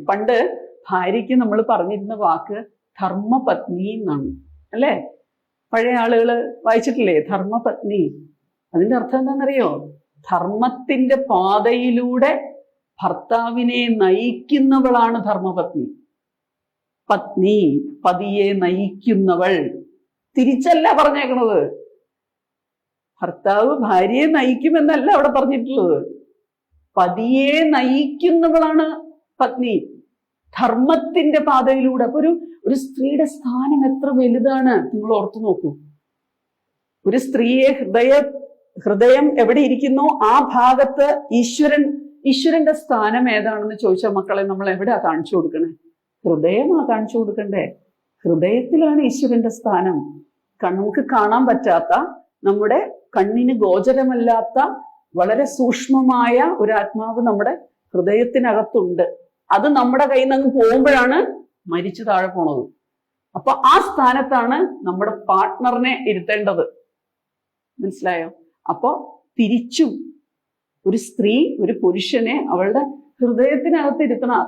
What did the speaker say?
പണ്ട് ഭാര്യയ്ക്ക് നമ്മൾ പറഞ്ഞിരുന്ന വാക്ക് ധർമ്മപത്നി എന്നാണ്, അല്ലേ? പഴയ ആളുകൾ വായിച്ചിട്ടില്ലേ ധർമ്മപത്നി? അതിന്റെ അർത്ഥം എന്താണെന്നറിയോ? ധർമ്മത്തിന്റെ പാതയിലൂടെ ഭർത്താവിനെ നയിക്കുന്നവളാണ് ധർമ്മപത്നി. പത്നി, പതിയെ നയിക്കുന്നവൾ. തിരിച്ചല്ല പറഞ്ഞേക്കണത്. ഭർത്താവ് ഭാര്യയെ നയിക്കുമെന്നല്ല അവിടെ പറഞ്ഞിട്ടുള്ളത്. പതിയെ നയിക്കുന്നവളാണ് പത്നി, ധർമ്മത്തിന്റെ പാതയിലൂടെ. അപ്പൊ ഒരു സ്ത്രീയുടെ സ്ഥാനം എത്ര വലുതാണ് നിങ്ങൾ ഓർത്തു നോക്കൂ. ഒരു സ്ത്രീയെ ഹൃദയം എവിടെ ഇരിക്കുന്നോ ആ ഭാഗത്ത് ഈശ്വരന്റെ സ്ഥാനം ഏതാണെന്ന് ചോദിച്ചാൽ മക്കളെ നമ്മൾ എവിടെയാ കാണിച്ചു കൊടുക്കണേ? ഹൃദയമാ കാണിച്ചു കൊടുക്കണ്ടേ? ഹൃദയത്തിലാണ് ഈശ്വരന്റെ സ്ഥാനം. നമുക്ക് കാണാൻ പറ്റാത്ത, നമ്മുടെ കണ്ണിന് ഗോചരമല്ലാത്ത വളരെ സൂക്ഷ്മമായ ഒരു ആത്മാവ് നമ്മുടെ ഹൃദയത്തിനകത്തുണ്ട്. അത് നമ്മുടെ കയ്യിൽ നിന്ന് പോകുമ്പോഴാണ് മരിച്ചു താഴെ പോണത്. അപ്പൊ ആ സ്ഥാനത്താണ് നമ്മുടെ പാർട്ട്ണറിനെ ഇരുത്തേണ്ടത്. മനസ്സിലായോ? അപ്പൊ തിരിച്ചും ഒരു സ്ത്രീ ഒരു പുരുഷനെ അവളുടെ ഹൃദയത്തിനകത്ത് ഇരുത്തണം.